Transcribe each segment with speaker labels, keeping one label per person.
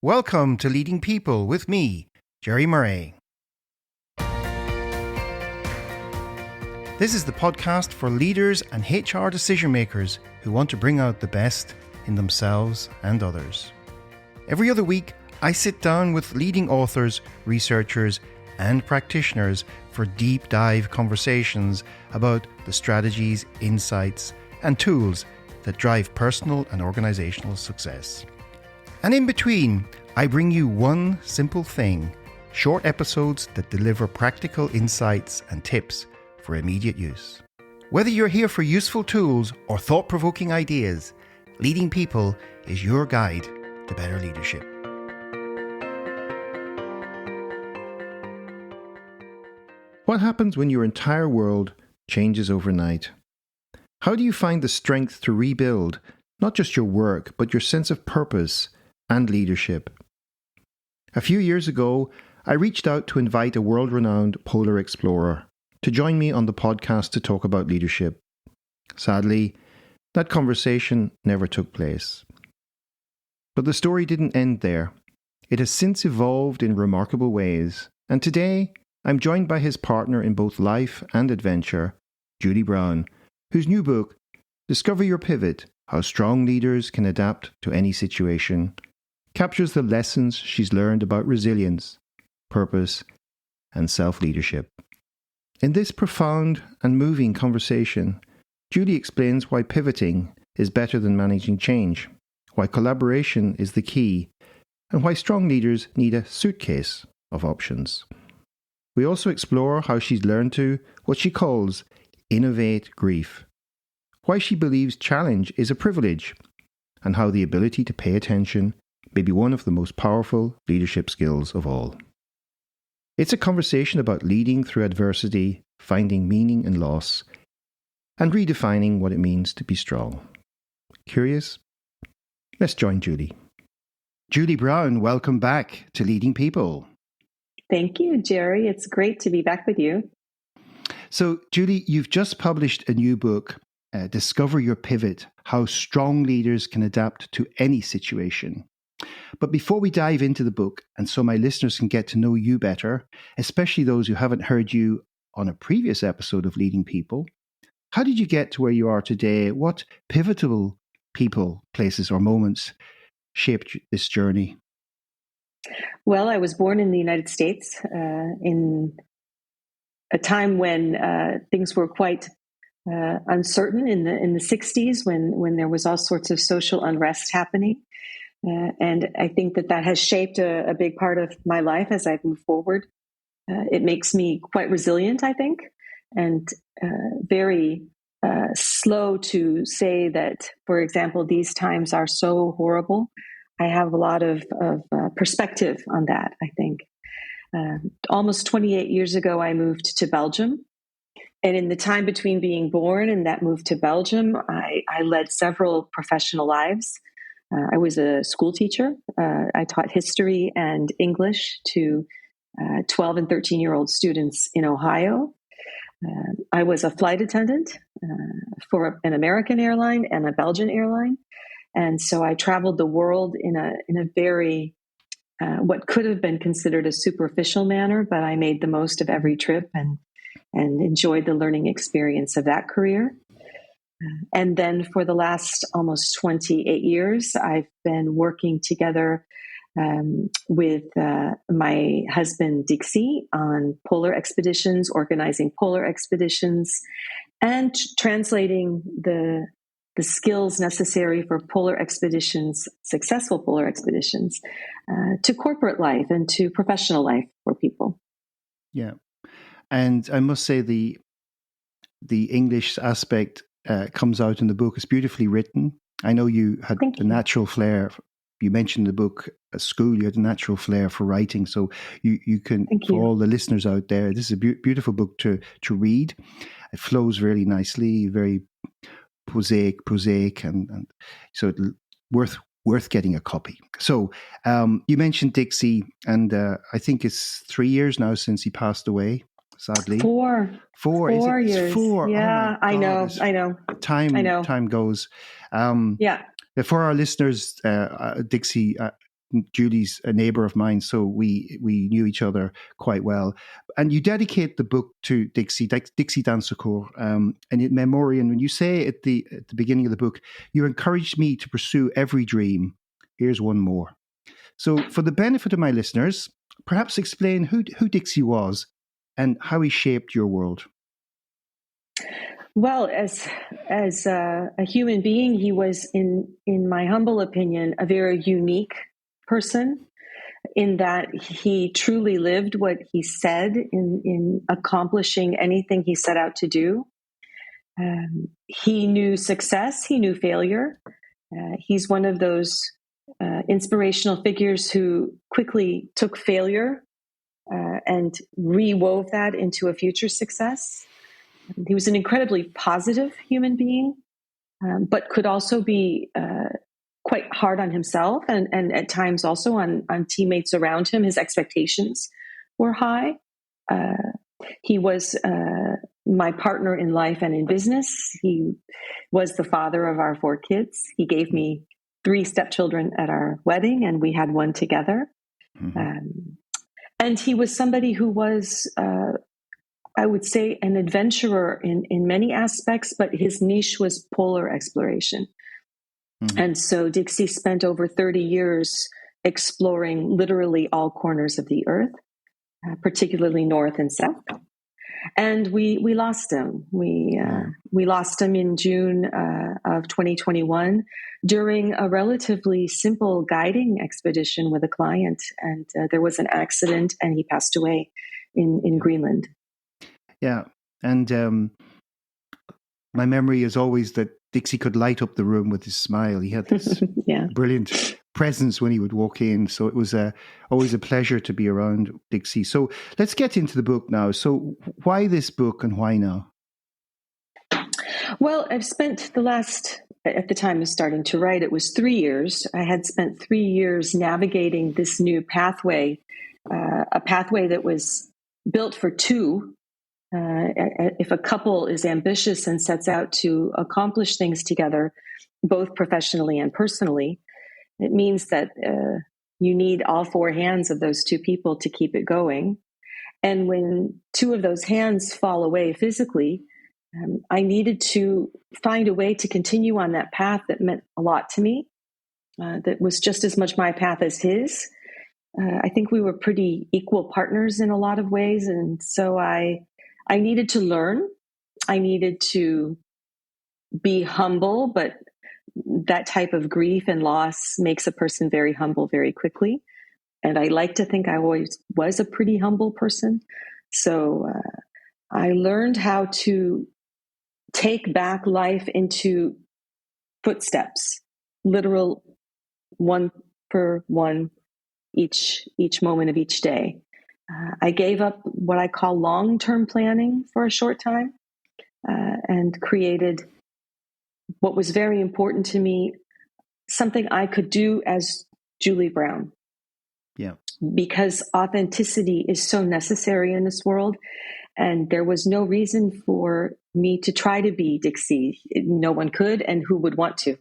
Speaker 1: Welcome to Leading People with me, Jerry Murray. This is the podcast for leaders and HR decision makers who want to bring out the best in themselves and others. Every other week, I sit down with leading authors, researchers, and practitioners for deep dive conversations about the strategies, insights, and tools that drive personal and organizational success. And in between, I bring you one simple thing, short episodes that deliver practical insights and tips for immediate use. Whether you're here for useful tools or thought-provoking ideas, Leading People is your guide to better leadership. What happens when your entire world changes overnight? How do you find the strength to rebuild not just your work, but your sense of purpose and leadership? A few years ago, I reached out to invite a world-renowned polar explorer to join me on the podcast to talk about leadership. Sadly, that conversation never took place. But the story didn't end there. It has since evolved in remarkable ways, and today I'm joined by his partner in both life and adventure, Julie Brown, whose new book, Discover Your Pivot: How Strong Leaders Can Adapt to Any Situation, captures the lessons she's learned about resilience, purpose, and self-leadership. In this profound and moving conversation, Julie explains why pivoting is better than managing change, why collaboration is the key, and why strong leaders need a suitcase of options. We also explore how she's learned to, what she calls, innovate grief, why she believes challenge is a privilege, and how the ability to pay attention may be one of the most powerful leadership skills of all. It's a conversation about leading through adversity, finding meaning in loss, and redefining what it means to be strong. Curious? Let's join Julie. Julie Brown, welcome back to Leading People.
Speaker 2: Thank you, Jerry. It's great to be back with you.
Speaker 1: So, Julie, you've just published a new book, Discover Your Pivot: How Strong Leaders Can Adapt to Any Situation. But before we dive into the book, and so my listeners can get to know you better, especially those who haven't heard you on a previous episode of Leading People, how did you get to where you are today? What pivotal people, places, or moments shaped this journey?
Speaker 2: Well, I was born in the United States in a time when things were quite uncertain in the 60s when there was all sorts of social unrest happening. And I think that has shaped a big part of my life as I've moved forward. It makes me quite resilient, I think, and very slow to say that, for example, these times are so horrible. I have a lot of perspective on that, I think. Almost 28 years ago, I moved to Belgium. And in the time between being born and that move to Belgium, I led several professional lives. I was a school teacher. I taught history and English to 12 and 13-year-old students in Ohio. I was a flight attendant for an American airline and a Belgian airline. And so I traveled the world in a very, what could have been considered a superficial manner, but I made the most of every trip and enjoyed the learning experience of that career. And then for the last almost 28 years, I've been working together with my husband, Dixie, on polar expeditions, organizing polar expeditions, and translating the skills necessary for polar expeditions, successful polar expeditions, to corporate life and to professional life for people.
Speaker 1: Yeah. And I must say the English aspect comes out in the book. It's beautifully written. I know you had the natural flair. You mentioned the book at school. You had a natural flair for writing. So you can, for all the listeners out there, this is a beautiful book to read. It flows really nicely, very prosaic, and so worth getting a copy. So you mentioned Dixie, and I think it's 3 years now since he passed away. Sadly, four
Speaker 2: years.
Speaker 1: It's 4.
Speaker 2: Yeah,
Speaker 1: oh
Speaker 2: I know.
Speaker 1: Time goes. For our listeners, Dixie, Julie's a neighbor of mine, so we knew each other quite well. And you dedicate the book to Dixie Dansercoer, and in memoriam. When you say at the beginning of the book, you encouraged me to pursue every dream. Here's one more. So, for the benefit of my listeners, perhaps explain who Dixie was and how he shaped your world.
Speaker 2: Well, as a human being, he was, in my humble opinion, a very unique person, in that he truly lived what he said in accomplishing anything he set out to do. He knew success, he knew failure. He's one of those inspirational figures who quickly took failure and rewove that into a future success. He was an incredibly positive human being, but could also be quite hard on himself and at times also on teammates around him. His expectations were high. He was my partner in life and in business. He was the father of our 4 kids. He gave me 3 stepchildren at our wedding, and we had one together. Mm-hmm. And he was somebody who was, I would say, an adventurer in many aspects, but his niche was polar exploration. Mm-hmm. And so Dixie spent over 30 years exploring literally all corners of the earth, particularly north and south. And we lost him. We lost him in June of 2021 during a relatively simple guiding expedition with a client. And there was an accident, and he passed away in Greenland.
Speaker 1: Yeah. And my memory is always that Dixie could light up the room with his smile. He had this brilliant presence when he would walk in. So it was always a pleasure to be around Dixie. So let's get into the book now. So why this book and why now?
Speaker 2: Well, I've spent at the time of starting to write, it was 3 years. I had spent 3 years navigating this new pathway, a pathway that was built for 2. If a couple is ambitious and sets out to accomplish things together, both professionally and personally, it means that you need all 4 hands of those 2 people to keep it going. And when 2 of those hands fall away physically, I needed to find a way to continue on that path that meant a lot to me, that was just as much my path as his. I think we were pretty equal partners in a lot of ways. And so I needed to learn. I needed to be humble, but that type of grief and loss makes a person very humble very quickly. And I like to think I always was a pretty humble person. So I learned how to take back life into footsteps, literal one per one, each moment of each day. I gave up what I call long-term planning for a short time and created what was very important to me, something I could do as Julie Brown.
Speaker 1: Yeah. Because
Speaker 2: authenticity is so necessary in this world. And there was no reason for me to try to be Dixie. No one could, and who would want to?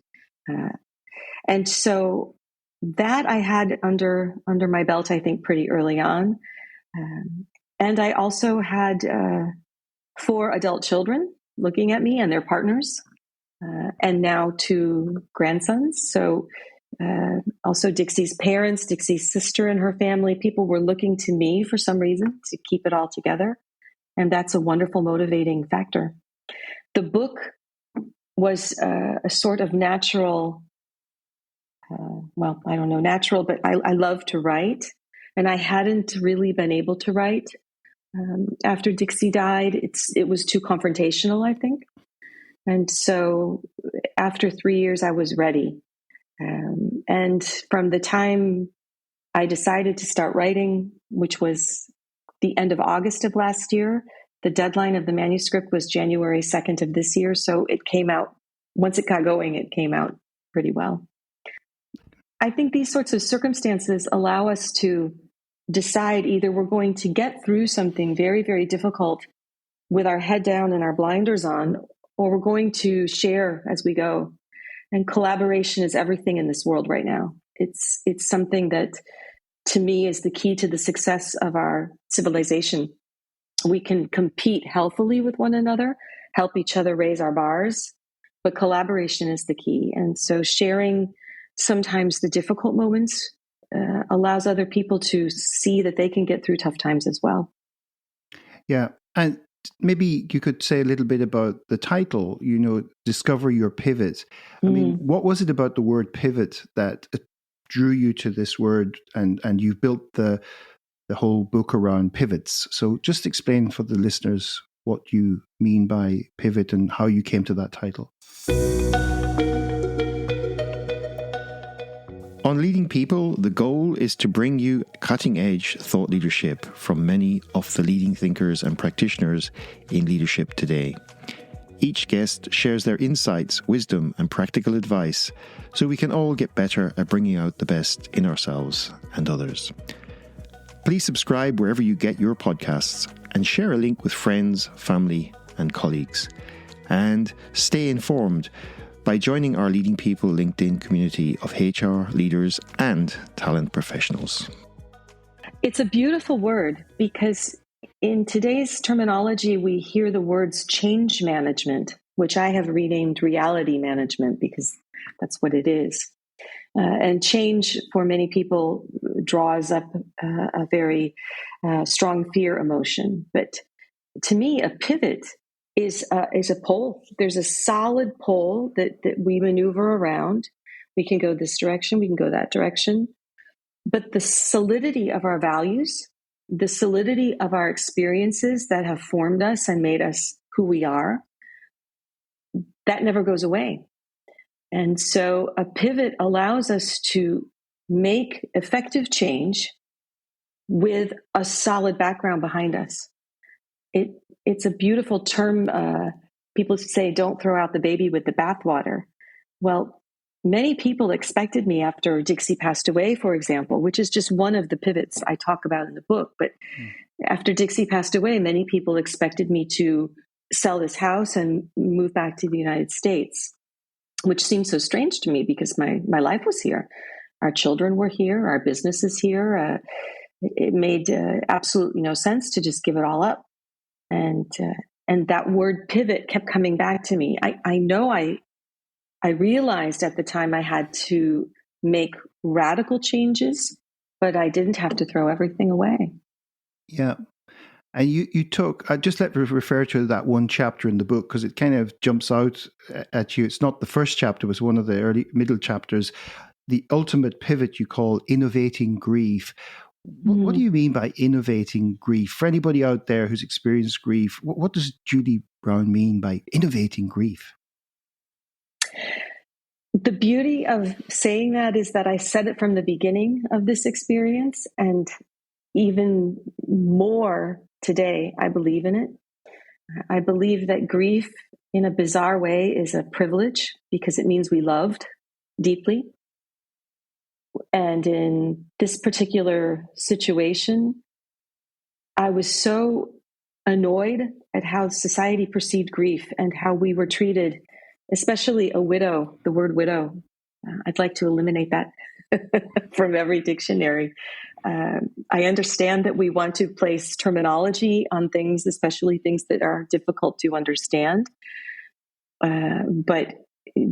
Speaker 2: And so that I had under my belt, I think, pretty early on. And I also had 4 adult children looking at me and their partners, and now 2 grandsons. So also Dixie's parents, Dixie's sister and her family, people were looking to me for some reason to keep it all together. And that's a wonderful motivating factor. The book was a sort of natural, natural, but I love to write. And I hadn't really been able to write after Dixie died. It was too confrontational, I think. And so after 3 years, I was ready. And from the time I decided to start writing, which was the end of August of last year, the deadline of the manuscript was January 2nd of this year. So it came out, once it got going, it came out pretty well. I think these sorts of circumstances allow us to decide either we're going to get through something very, very difficult with our head down and our blinders on, or we're going to share as we go. And collaboration is everything in this world right now. it's something that, to me, is the key to the success of our civilization. We can compete healthily with one another, help each other raise our bars, but collaboration is the key. And so sharing sometimes the difficult moments allows other people to see that they can get through tough times as well.
Speaker 1: Yeah. And maybe you could say a little bit about the title, Discover Your Pivot. I mean, what was it about the word pivot that drew you to this word, and you've built the whole book around pivots? So just explain for the listeners what you mean by pivot and how you came to that title. On Leading People, the goal is to bring you cutting-edge thought leadership from many of the leading thinkers and practitioners in leadership today. Each guest shares their insights, wisdom, and practical advice so we can all get better at bringing out the best in ourselves and others. Please subscribe wherever you get your podcasts and share a link with friends, family, and colleagues. And stay informed by joining our Leading People LinkedIn community of HR leaders and talent professionals.
Speaker 2: It's a beautiful word because in today's terminology, we hear the words change management, which I have renamed reality management because that's what it is. And change for many people draws up a very strong fear emotion. But to me, a pivot is a pole. There's a solid pole that we maneuver around. We can go this direction, we can go that direction. But the solidity of our values, the solidity of our experiences that have formed us and made us who we are, that never goes away. And so a pivot allows us to make effective change with a solid background behind us. It's a beautiful term. People say, don't throw out the baby with the bathwater. Well, many people expected me after Dixie passed away, for example, which is just one of the pivots I talk about in the book. But after Dixie passed away, many people expected me to sell this house and move back to the United States, which seemed so strange to me because my life was here. Our children were here. Our business is here. It made absolutely no sense to just give it all up. And that word pivot kept coming back to me. I know I realized at the time I had to make radical changes, but I didn't have to throw everything away.
Speaker 1: Yeah. And you took, just let me refer to that one chapter in the book because it kind of jumps out at you. It's not the first chapter, it was one of the middle chapters. The ultimate pivot you call innovating grief. What do you mean by innovating grief? For anybody out there who's experienced grief, what does Judy Brown mean by innovating grief?
Speaker 2: The beauty of saying that is that I said it from the beginning of this experience, and even more today, I believe in it. I believe that grief, in a bizarre way, is a privilege because it means we loved deeply. And in this particular situation, I was so annoyed at how society perceived grief and how we were treated, especially a widow, the word widow. I'd like to eliminate that from every dictionary. I understand that we want to place terminology on things, especially things that are difficult to understand. But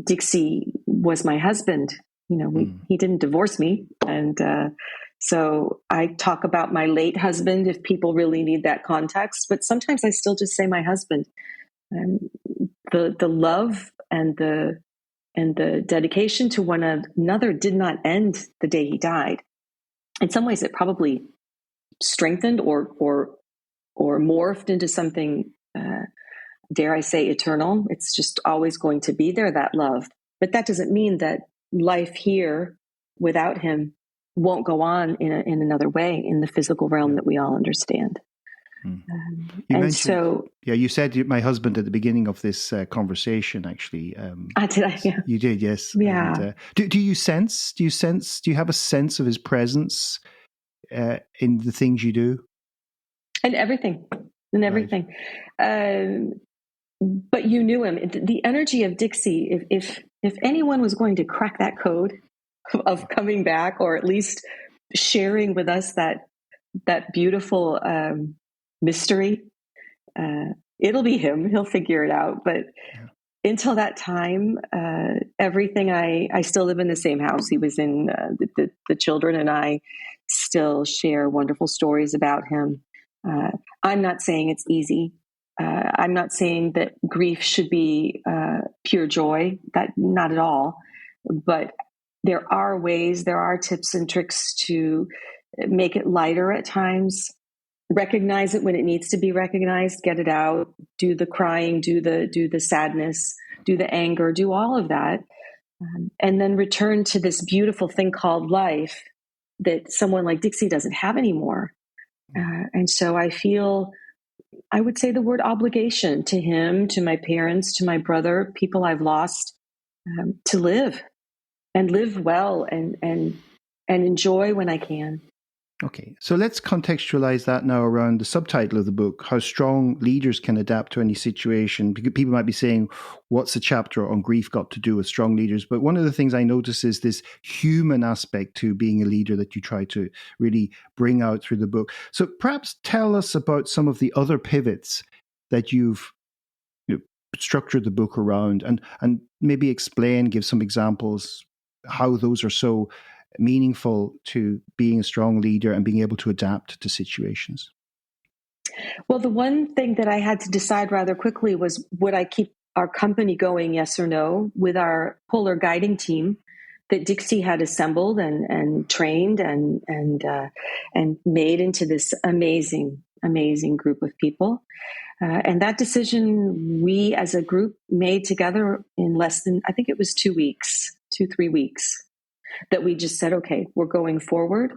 Speaker 2: Dixie was my husband. He didn't divorce me. And so I talk about my late husband if people really need that context. But sometimes I still just say my husband. The love and the dedication to one another did not end the day he died. In some ways, it probably strengthened or morphed into something, dare I say, eternal. It's just always going to be there, that love. But that doesn't mean that life here without him won't go on in another way in the physical realm that we all understand.
Speaker 1: You said my husband at the beginning of this conversation, actually.
Speaker 2: Did I? Yeah.
Speaker 1: You did, yes.
Speaker 2: Yeah.
Speaker 1: And, do you have a sense of his presence in the things you do?
Speaker 2: And everything. Right. But you knew him. The energy of Dixie, if anyone was going to crack that code, of coming back, or at least sharing with us that beautiful mystery. It'll be him. He'll figure it out. But until that time, everything I still live in the same house he was in. The children and I still share wonderful stories about him. I'm not saying it's easy. I'm not saying that grief should be pure joy. That not at all. But there are ways, there are tips and tricks to make it lighter at times. Recognize it when it needs to be recognized, get it out, do the crying, do the sadness, do the anger, do all of that. And then return to this beautiful thing called life that someone like Dixie doesn't have anymore. And so I would say the word obligation to him, to my parents, to my brother, people I've lost, to live and live well and enjoy when I can.
Speaker 1: Okay, so let's contextualize that now around the subtitle of the book, How Strong Leaders Can Adapt to Any Situation. People might be saying, what's the chapter on grief got to do with strong leaders? But one of the things I notice is this human aspect to being a leader that you try to really bring out through the book. So perhaps tell us about some of the other pivots that you've structured the book around, and maybe explain, give some examples, how those are so meaningful to being a strong leader and being able to adapt to situations.
Speaker 2: Well, the one thing that I had to decide rather quickly was, would I keep our company going, yes or no, with our polar guiding team that Dixie had assembled and trained and made into this amazing group of people. And that decision we as a group made together in less than, I think it was 3 weeks. That we just said, okay, we're going forward.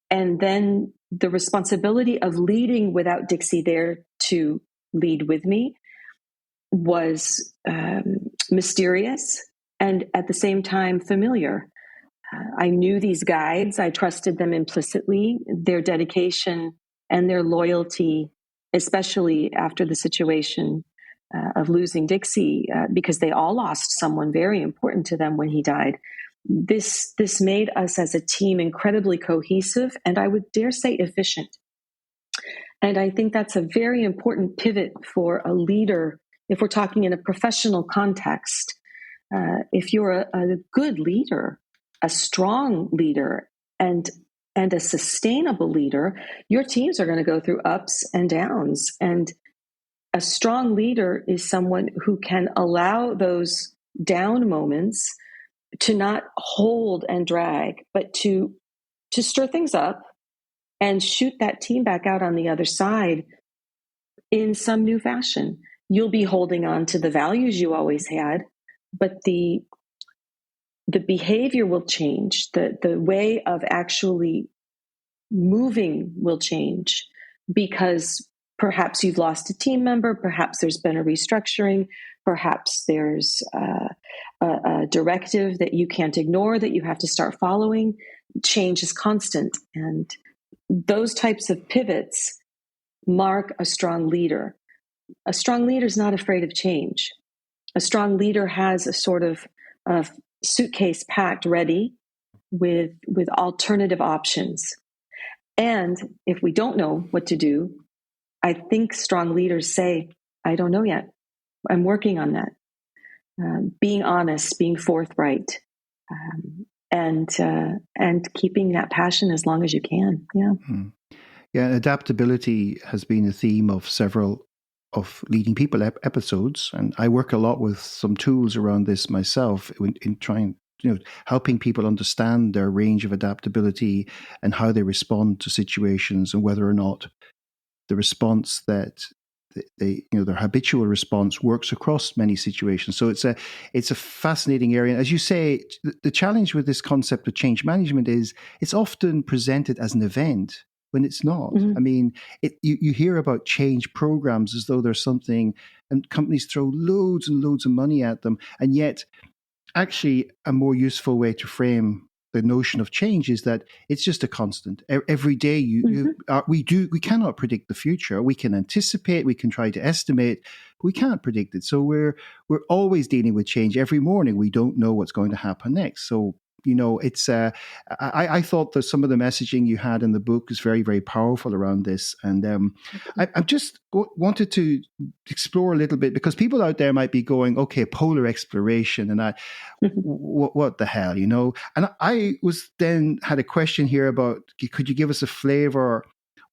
Speaker 2: And then the responsibility of leading without Dixie there to lead with me was mysterious and at the same time familiar. I knew these guides. I trusted them implicitly, their dedication and their loyalty, especially after the situation of losing Dixie, because they all lost someone very important to them when he died. This made us as a team incredibly cohesive and I would dare say efficient. And I think that's a very important pivot for a leader if we're talking in a professional context. If you're a good leader, a strong leader, and a sustainable leader, your teams are going to go through ups and downs. And a strong leader is someone who can allow those down moments to not hold and drag, but to stir things up and shoot that team back out on the other side in some new fashion. You'll be holding on to the values you always had, but the behavior will change. The way of actually moving will change because perhaps you've lost a team member, perhaps there's been a restructuring, perhaps there's a directive that you can't ignore that you have to start following. Change is constant. And those types of pivots mark a strong leader. A strong leader is not afraid of change. A strong leader has a sort of suitcase packed ready with alternative options. And if we don't know what to do, I think strong leaders say, I don't know yet. I'm working on that. Being honest, being forthright, and keeping that passion as long as you can. Yeah.
Speaker 1: Yeah, adaptability has been a theme of several of Leading People episodes, and I work a lot with some tools around this myself in trying, helping people understand their range of adaptability and how they respond to situations and whether or not the response that their habitual response works across many situations. So it's a fascinating area. And as you say, the challenge with this concept of change management is it's often presented as an event when it's not. Mm-hmm. I mean, you hear about change programs as though there's something, and companies throw loads and loads of money at them. And yet, actually, a more useful way to frame the notion of change is that it's just a constant. Every day we cannot predict the future. We can anticipate, we can try to estimate, but we can't predict it. So we're always dealing with change. Every morning we don't know what's going to happen next. So It's I thought that some of the messaging you had in the book is very, very powerful around this. And I just wanted to explore a little bit, because people out there might be going, okay, polar exploration, and what the hell, And I was then had a question here about, could you give us a flavor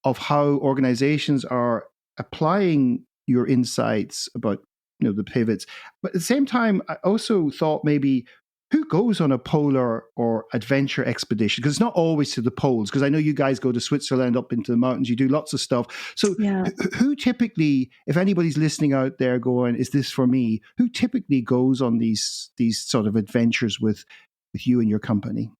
Speaker 1: of how organizations are applying your insights about the pivots? But at the same time, I also thought maybe, who goes on a polar or adventure expedition? Because it's not always to the poles, because I know you guys go to Switzerland, up into the mountains, you do lots of stuff. So who typically, if anybody's listening out there going, is this for me? Who typically goes on these sort of adventures with you and your company?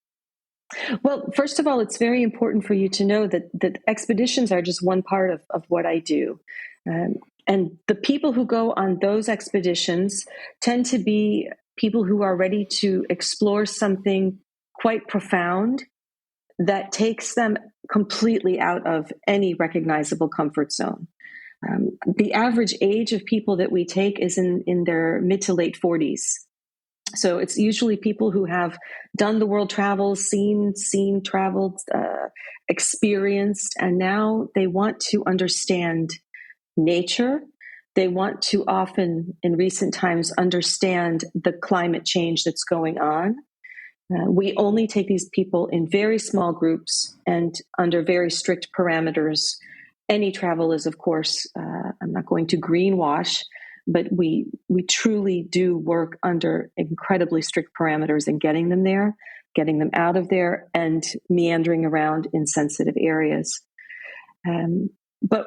Speaker 2: Well, first of all, it's very important for you to know that expeditions are just one part of what I do. And the people who go on those expeditions tend to be people who are ready to explore something quite profound that takes them completely out of any recognizable comfort zone. The average age of people that we take is in their mid to late 40s. So it's usually people who have done the world travel, seen, traveled, experienced, and now they want to understand nature. They want to often, in recent times, understand the climate change that's going on. We only take these people in very small groups and under very strict parameters. Any travel is, of course, I'm not going to greenwash, but we truly do work under incredibly strict parameters in getting them there, getting them out of there, and meandering around in sensitive areas. But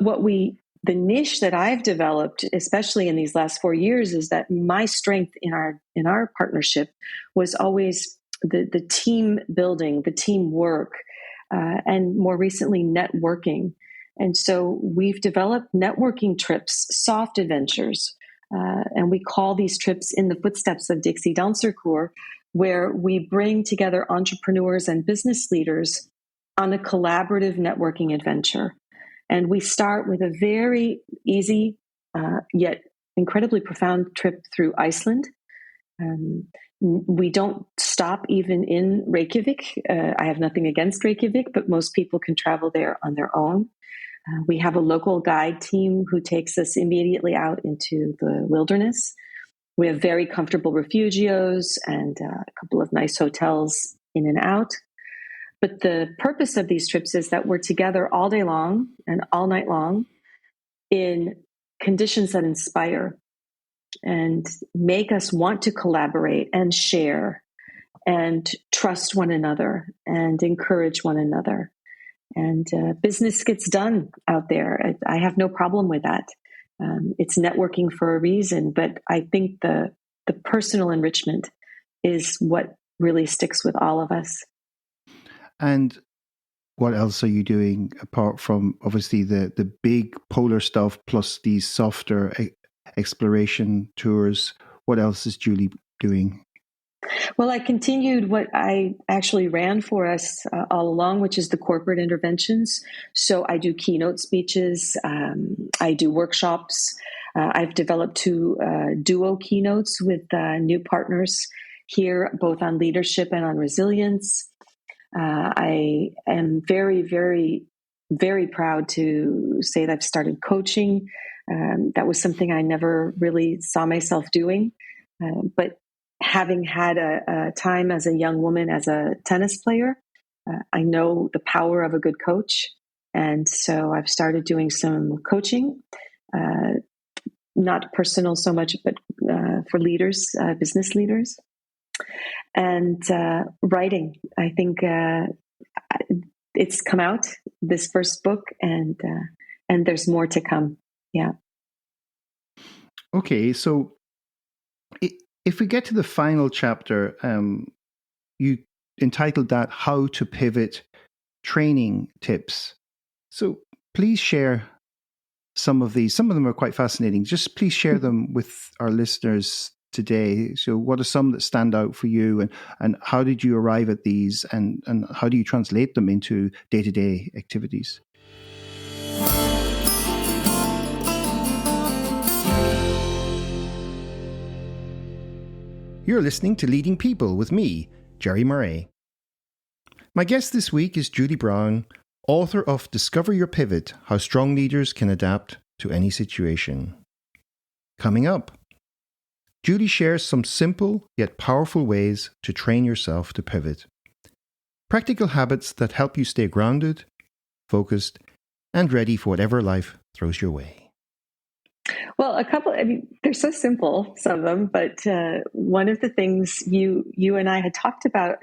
Speaker 2: the niche that I've developed, especially in these last 4 years, is that my strength in our partnership was always the team building, the teamwork, and more recently networking. And so we've developed networking trips, soft adventures, and we call these trips in the footsteps of Dixie Dansercoer, where we bring together entrepreneurs and business leaders on a collaborative networking adventure. And we start with a very easy, yet incredibly profound trip through Iceland. We don't stop even in Reykjavik. I have nothing against Reykjavik, but most people can travel there on their own. We have a local guide team who takes us immediately out into the wilderness. We have very comfortable refugios and a couple of nice hotels in and out. But the purpose of these trips is that we're together all day long and all night long in conditions that inspire and make us want to collaborate and share and trust one another and encourage one another. And business gets done out there. I have no problem with that. It's networking for a reason, but I think the personal enrichment is what really sticks with all of us.
Speaker 1: And what else are you doing apart from obviously the big polar stuff plus these softer exploration tours? What else is Julie doing?
Speaker 2: Well, I continued what I actually ran for us all along, which is the corporate interventions. So I do keynote speeches. I do workshops. I've developed 2 duo keynotes with new partners here, both on leadership and on resilience. I am very, very, very proud to say that I've started coaching. That was something I never really saw myself doing. But having had a time as a young woman, as a tennis player, I know the power of a good coach. And so I've started doing some coaching, not personal so much, but for leaders, business leaders. And writing, I think it's come out, this first book, and there's more to come. Yeah.
Speaker 1: Okay, so if we get to the final chapter, you entitled that "How to Pivot Training Tips." So please share some of these. Some of them are quite fascinating. Just please share them with our listeners today. So what are some that stand out for you, and how did you arrive at these, and how do you translate them into day-to-day activities? You're listening to Leading People with me, Jerry Murray. My guest this week is Julie Brown, author of Discover Your Pivot, How Strong Leaders Can Adapt to Any Situation. Coming up, Julie shares some simple yet powerful ways to train yourself to pivot. Practical habits that help you stay grounded, focused, and ready for whatever life throws your way.
Speaker 2: Well, they're so simple, some of them, but one of the things you and I had talked about,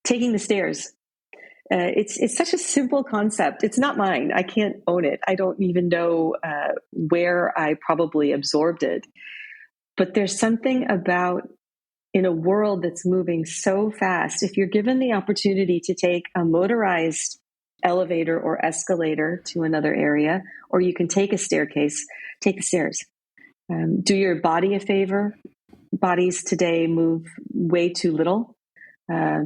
Speaker 2: taking the stairs. It's such a simple concept. It's not mine. I can't own it. I don't even know where I probably absorbed it. But there's something about, in a world that's moving so fast, if you're given the opportunity to take a motorized elevator or escalator to another area, or you can take a staircase, take the stairs. Do your body a favor. Bodies today move way too little,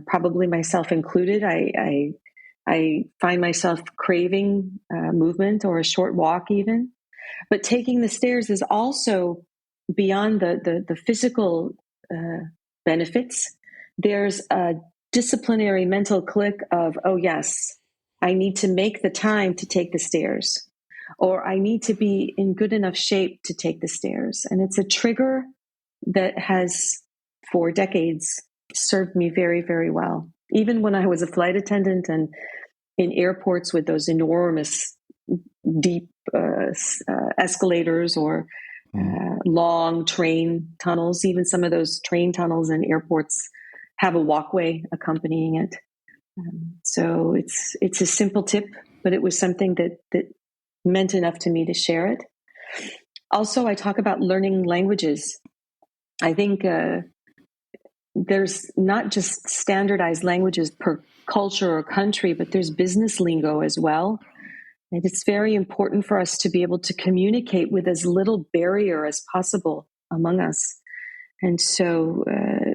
Speaker 2: probably myself included. I find myself craving movement or a short walk even. But taking the stairs is also beyond the physical benefits. There's a disciplinary mental click of, oh yes, I need to make the time to take the stairs, or I need to be in good enough shape to take the stairs. And it's a trigger that has, for decades, served me very, very well. Even when I was a flight attendant and in airports with those enormous, deep escalators or long train tunnels, even some of those train tunnels in airports have a walkway accompanying it. So it's a simple tip, but it was something that meant enough to me to share it. Also, I talk about learning languages. I think there's not just standardized languages per culture or country, but there's business lingo as well. And it's very important for us to be able to communicate with as little barrier as possible among us. And so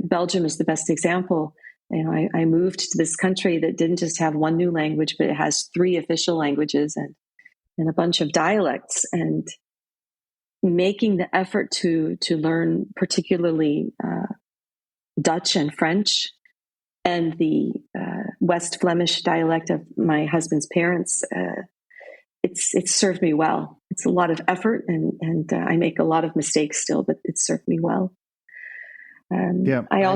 Speaker 2: Belgium is the best example. You know, I moved to this country that didn't just have one new language, but it has 3 official languages and a bunch of dialects. And making the effort to learn particularly Dutch and French and the West Flemish dialect of my husband's parents, it's served me well. It's a lot of effort, and I make a lot of mistakes still, but it's served me well. I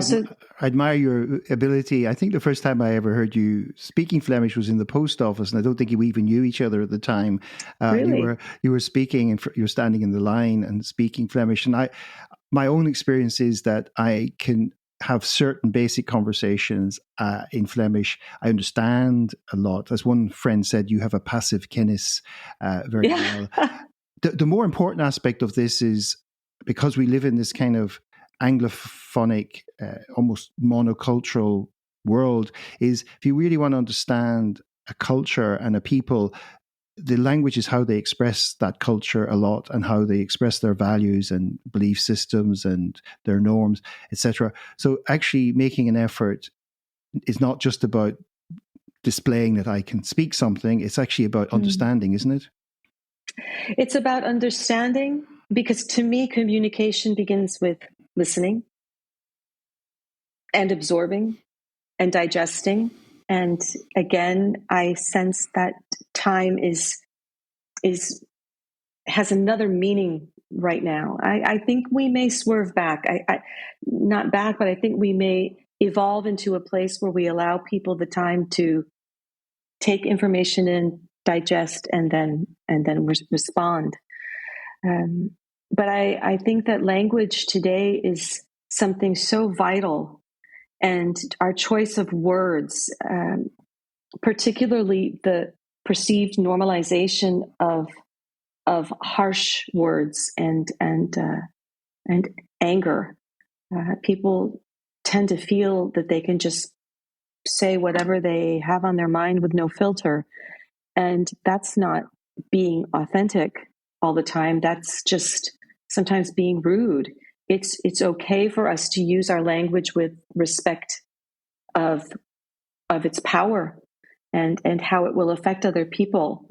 Speaker 1: admire your ability. I think the first time I ever heard you speaking Flemish was in the post office, and I don't think you even knew each other at the time.
Speaker 2: Really?
Speaker 1: You were speaking, and you were standing in the line and speaking Flemish. And my own experience is that I can have certain basic conversations in Flemish. I understand a lot. As one friend said, you have a passive kennis very well. The more important aspect of this is, because we live in this kind of Anglophonic, almost monocultural world, is if you really want to understand a culture and a people, the language is how they express that culture a lot, and how they express their values and belief systems and their norms, etc. So actually making an effort is not just about displaying that I can speak something. It's actually about understanding, isn't it?
Speaker 2: It's about understanding, because to me, communication begins with listening and absorbing and digesting. And again, I sense that time has another meaning right now. I think we may swerve back. Not back, but I think we may evolve into a place where we allow people the time to take information in, digest, and then respond. But I think that language today is something so vital, and our choice of words, particularly the perceived normalization of harsh words and anger. People tend to feel that they can just say whatever they have on their mind with no filter, and that's not being authentic all the time. That's just sometimes being rude. It's okay for us to use our language with respect of its power and how it will affect other people.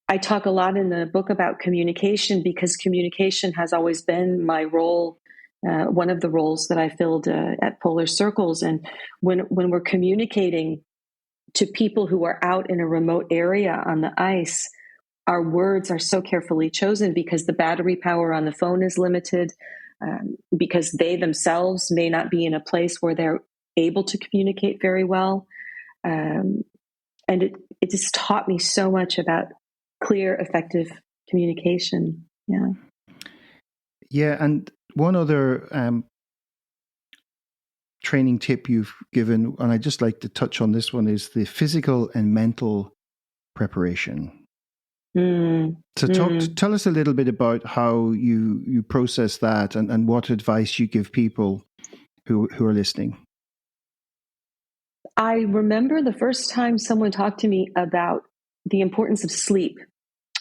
Speaker 2: I talk a lot in the book about communication, because communication has always been my role one of the roles that I filled at Polar Circles. And when we're communicating to people who are out in a remote area on the ice, our words are so carefully chosen because the battery power on the phone is limited, because they themselves may not be in a place where they're able to communicate very well. And it just taught me so much about clear, effective communication. Yeah.
Speaker 1: Yeah, and one other training tip you've given, and I'd just like to touch on this one, is the physical and mental preparation. So tell us a little bit about how you process that and what advice you give people who are listening.
Speaker 2: I remember the first time someone talked to me about the importance of sleep,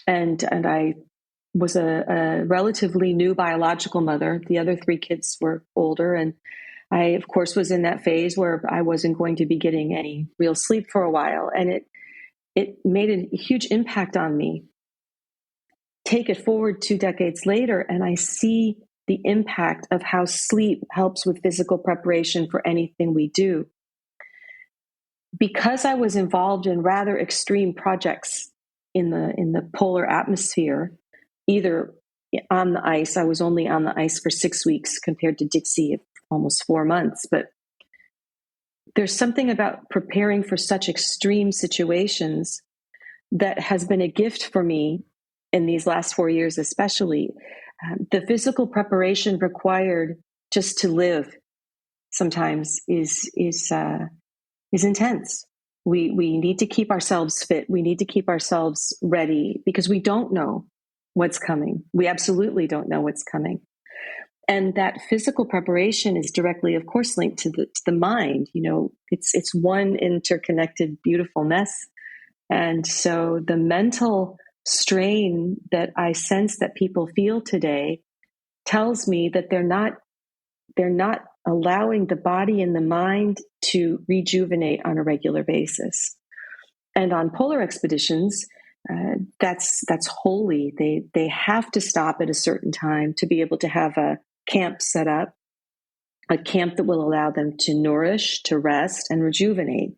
Speaker 2: and I was a relatively new biological mother. The other 3 kids were older, and I, of course, was in that phase where I wasn't going to be getting any real sleep for a while, and it made a huge impact on me. Take it forward 2 decades later, and I see the impact of how sleep helps with physical preparation for anything we do. Because I was involved in rather extreme projects in the polar atmosphere, either on the ice, I was only on the ice for 6 weeks compared to Dixie almost 4 months, but there's something about preparing for such extreme situations that has been a gift for me in these last 4 years, especially. The physical preparation required just to live sometimes is intense. We need to keep ourselves fit. We need to keep ourselves ready because we don't know what's coming. We absolutely don't know what's coming. And that physical preparation is directly, of course, linked to the mind. You know, it's one interconnected, beautiful mess. And so the mental strain that I sense that people feel today tells me that they're not allowing the body and the mind to rejuvenate on a regular basis. And on polar expeditions, that's holy. They have to stop at a certain time to be able to have a camp set up, a camp that will allow them to nourish, to rest, and rejuvenate.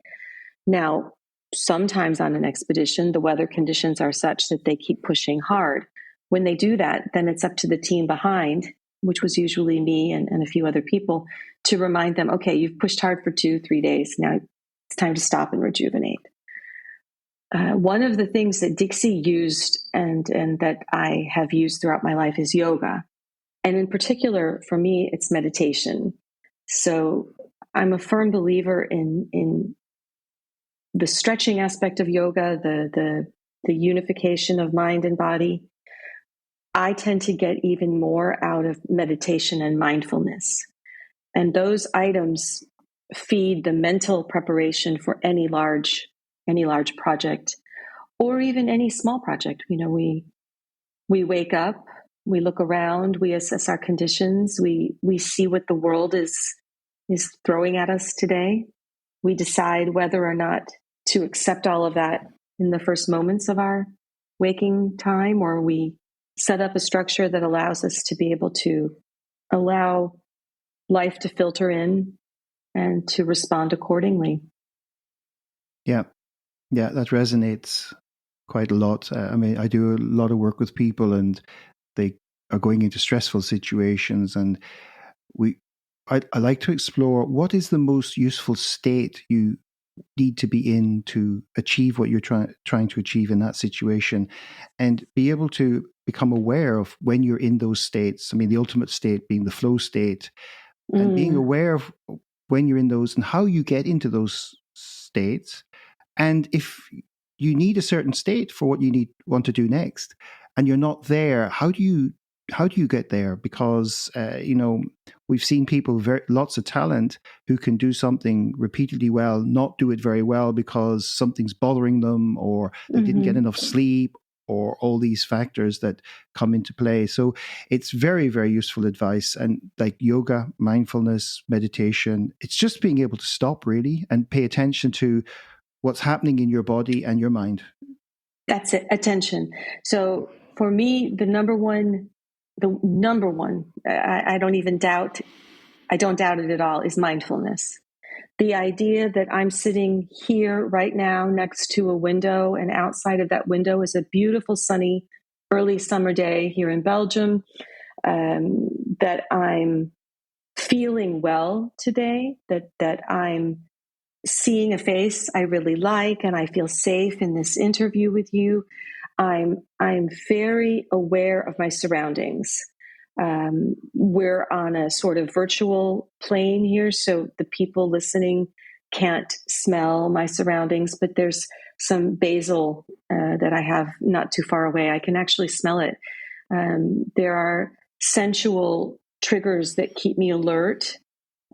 Speaker 2: Now, sometimes on an expedition, the weather conditions are such that they keep pushing hard. When they do that, then it's up to the team behind, which was usually me and a few other people, to remind them, okay, you've pushed hard for 2-3 days. Now it's time to stop and rejuvenate. One of the things that Dixie used and that I have used throughout my life is yoga. And in particular, for me, it's meditation. So I'm a firm believer in the stretching aspect of yoga, the unification of mind and body. I tend to get even more out of meditation and mindfulness. And those items feed the mental preparation for any large project, or even any small project. You know, we wake up, we look around, we assess our conditions, we see what the world is throwing at us today. We decide whether or not to accept all of that in the first moments of our waking time, or we set up a structure that allows us to be able to allow life to filter in and to respond accordingly.
Speaker 1: Yeah, that resonates quite a lot. I mean, I do a lot of work with people, and they are going into stressful situations, and I like to explore what is the most useful state you need to be in to achieve what you're trying to achieve in that situation, and be able to become aware of when you're in those states. I mean, the ultimate state being the flow state, and being aware of when you're in those and how you get into those states. And if you need a certain state for what you want to do next, and you're not there, how do you get there? Because we've seen people lots of talent who can do something repeatedly well, not do it very well because something's bothering them, or they didn't get enough sleep, or all these factors that come into play. So it's very, very useful advice. And like yoga, mindfulness, meditation, it's just being able to stop really and pay attention to what's happening in your body and your mind.
Speaker 2: That's it. Attention. So for me, the number one the number one, I don't doubt it at all, is mindfulness. The idea that I'm sitting here right now next to a window, and outside of that window is a beautiful sunny early summer day here in Belgium, that I'm feeling well today, that I'm seeing a face I really like, and I feel safe in this interview with you. I'm very aware of my surroundings. We're on a sort of virtual plane here, so the people listening can't smell my surroundings, but there's some basil that I have not too far away. I can actually smell it. There are sensual triggers that keep me alert.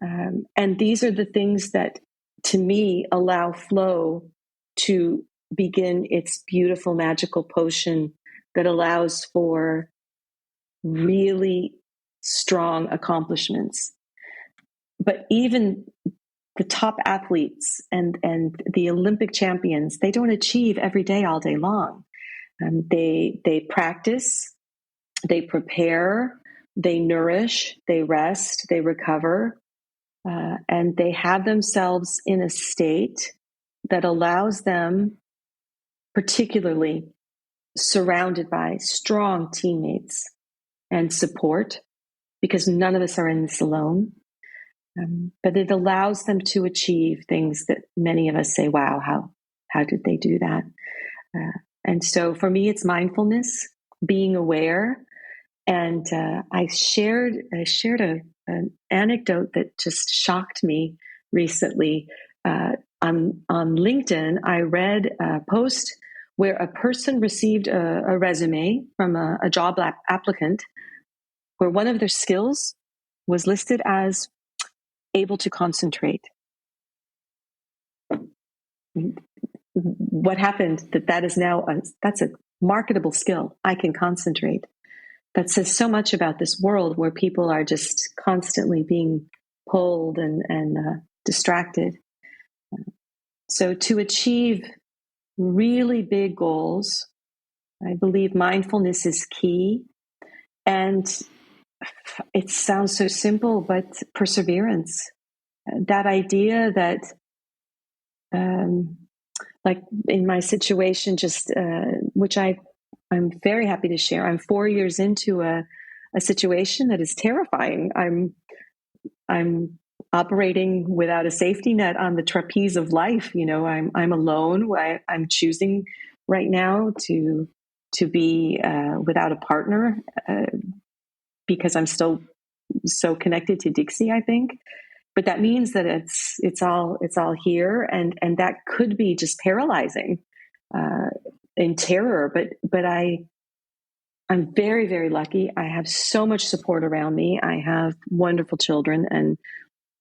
Speaker 2: And these are the things that, to me, allow flow to begin its beautiful, magical potion that allows for really strong accomplishments. But even the top athletes and the Olympic champions, they don't achieve every day, all day long. They practice, they prepare, they nourish, they rest, they recover, and they have themselves in a state that allows them, particularly surrounded by strong teammates and support, because none of us are in this alone. But it allows them to achieve things that many of us say, wow, how did they do that? And so for me, it's mindfulness, being aware. And I shared an anecdote that just shocked me recently. On LinkedIn, I read a post where a person received a resume from a job applicant, where one of their skills was listed as able to concentrate. What happened? That is now that's a marketable skill. I can concentrate. That says so much about this world where people are just constantly being pulled and distracted. So to achieve really big goals, I believe mindfulness is key. And it sounds so simple, but perseverance. That idea that, like in my situation, just which I'm very happy to share. I'm 4 years into a situation that is terrifying. I'm operating without a safety net on the trapeze of life. You know, I'm alone. I'm choosing right now to be without a partner because I'm still so connected to Dixie, I think. But that means that it's all here, and that could be just paralyzing in terror. But I'm very, very lucky. I have so much support around me. I have wonderful children and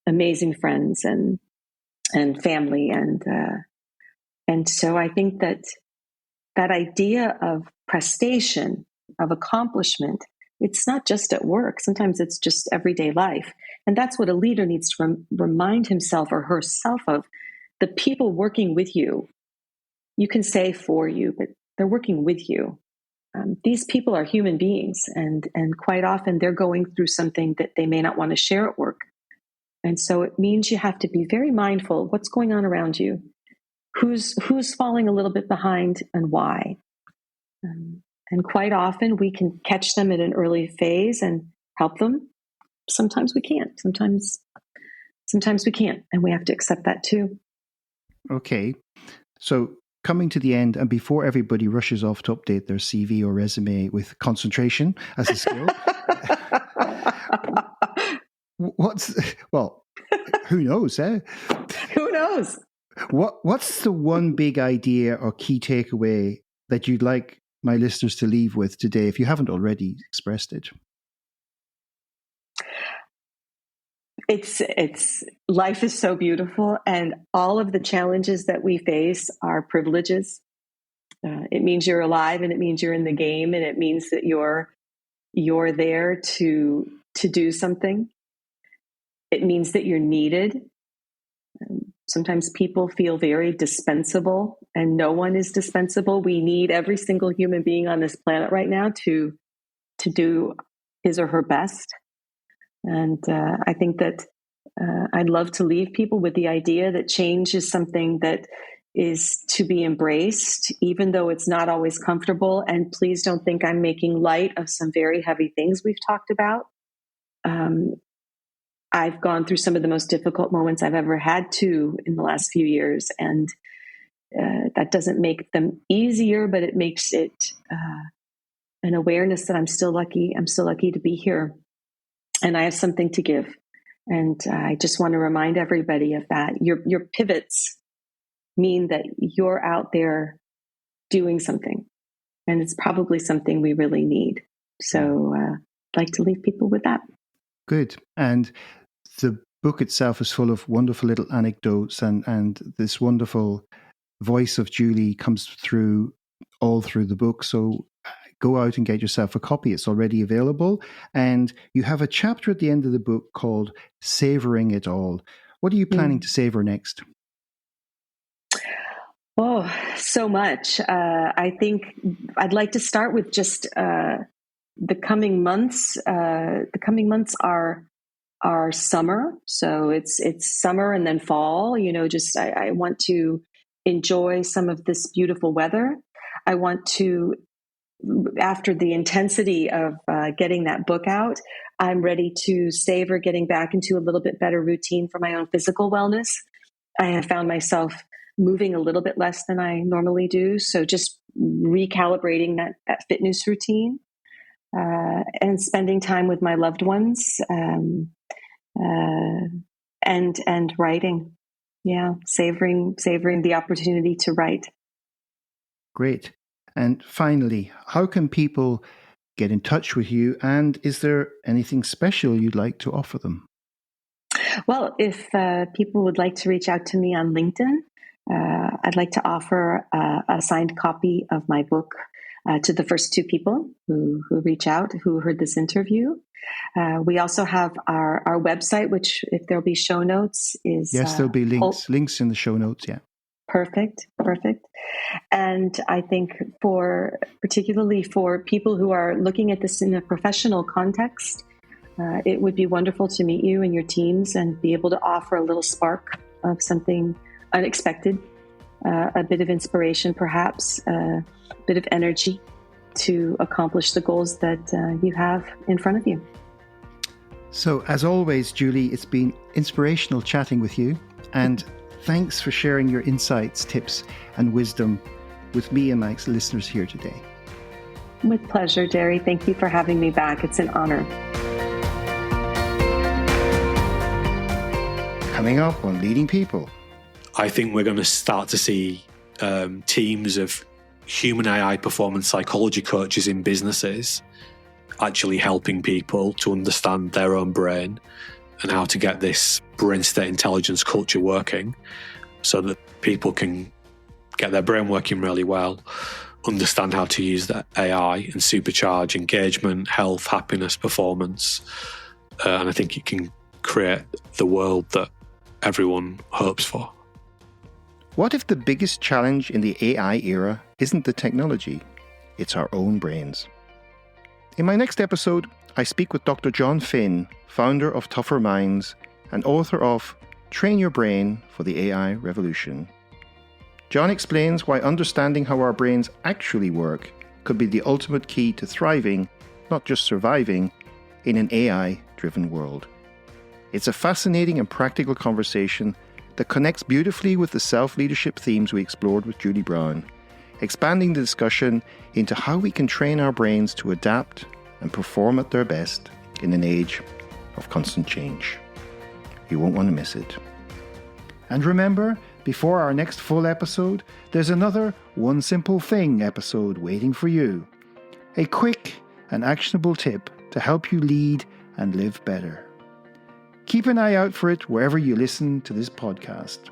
Speaker 2: amazing friends and family, and so I think that idea of prestation, of accomplishment, it's not just at work. Sometimes it's just everyday life. And that's what a leader needs to remind himself or herself of. The people working with you, you can say for you, but they're working with you. These people are human beings, and quite often they're going through something that they may not want to share at work. And so it means you have to be very mindful of what's going on around you, who's falling a little bit behind, and why. And quite often we can catch them at an early phase and help them. Sometimes we can't. Sometimes we can't, and we have to accept that too.
Speaker 1: Okay. So coming to the end, and before everybody rushes off to update their CV or resume with concentration as a skill, who knows, eh?
Speaker 2: Who knows?
Speaker 1: What's the one big idea or key takeaway that you'd like my listeners to leave with today, if you haven't already expressed it?
Speaker 2: It's life is so beautiful, and all of the challenges that we face are privileges. It means you're alive, and it means you're in the game, and it means that you're there to do something. It means that you're needed. Sometimes people feel very dispensable, and no one is dispensable. We need every single human being on this planet right now to do his or her best. And I think that I'd love to leave people with the idea that change is something that is to be embraced, even though it's not always comfortable. And please don't think I'm making light of some very heavy things we've talked about. I've gone through some of the most difficult moments I've ever had to in the last few years. And that doesn't make them easier, but it makes it an awareness that I'm still lucky. I'm still lucky to be here. And I have something to give. And I just want to remind everybody of that. Your pivots mean that you're out there doing something. And it's probably something we really need. So I'd like to leave people with that.
Speaker 1: Good. And the book itself is full of wonderful little anecdotes, and this wonderful voice of Julie comes through all through the book. So go out and get yourself a copy. It's already available. And you have a chapter at the end of the book called Savoring It All. What are you planning to savor next?
Speaker 2: Oh, so much. I think I'd like to start with just the coming months. The coming months are summer. So it's summer and then fall. I want to enjoy some of this beautiful weather. I want to, after the intensity of getting that book out, I'm ready to savor getting back into a little bit better routine for my own physical wellness. I have found myself moving a little bit less than I normally do. So just recalibrating that fitness routine and spending time with my loved ones and writing. Yeah, savoring the opportunity to write.
Speaker 1: Great. And finally, how can people get in touch with you? And is there anything special you'd like to offer them?
Speaker 2: Well, if people would like to reach out to me on LinkedIn, I'd like to offer a signed copy of my book to the first two people who reach out, who heard this interview. We also have our website, which, if there'll be show notes, is...
Speaker 1: Yes, there'll be links in the show notes, yeah.
Speaker 2: Perfect. And I think particularly for people who are looking at this in a professional context, it would be wonderful to meet you and your teams and be able to offer a little spark of something unexpected, a bit of inspiration, perhaps, a bit of energy to accomplish the goals that you have in front of you.
Speaker 1: So, as always, Julie, it's been inspirational chatting with you, and thanks for sharing your insights, tips, and wisdom with me and my listeners here today.
Speaker 2: With pleasure, Jerry. Thank you for having me back. It's an honor.
Speaker 1: Coming up on Leading People.
Speaker 3: I think we're going to start to see teams of human AI performance psychology coaches in businesses actually helping people to understand their own brain and how to get this brain state intelligence culture working so that people can get their brain working really well, understand how to use the AI and supercharge engagement, health, happiness, performance. And I think it can create the world that everyone hopes for.
Speaker 1: What if the biggest challenge in the AI era isn't the technology, it's our own brains? In my next episode, I speak with Dr. John Finn, founder of Tougher Minds and author of Train Your Brain for the AI Revolution. John explains why understanding how our brains actually work could be the ultimate key to thriving, not just surviving, in an AI-driven world. It's a fascinating and practical conversation that connects beautifully with the self-leadership themes we explored with Julie Brown, expanding the discussion into how we can train our brains to adapt and perform at their best in an age of constant change. You won't want to miss it. And remember, before our next full episode, there's another One Simple Thing episode waiting for you. A quick and actionable tip to help you lead and live better. Keep an eye out for it wherever you listen to this podcast.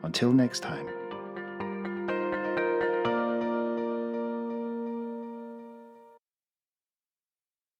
Speaker 1: Until next time.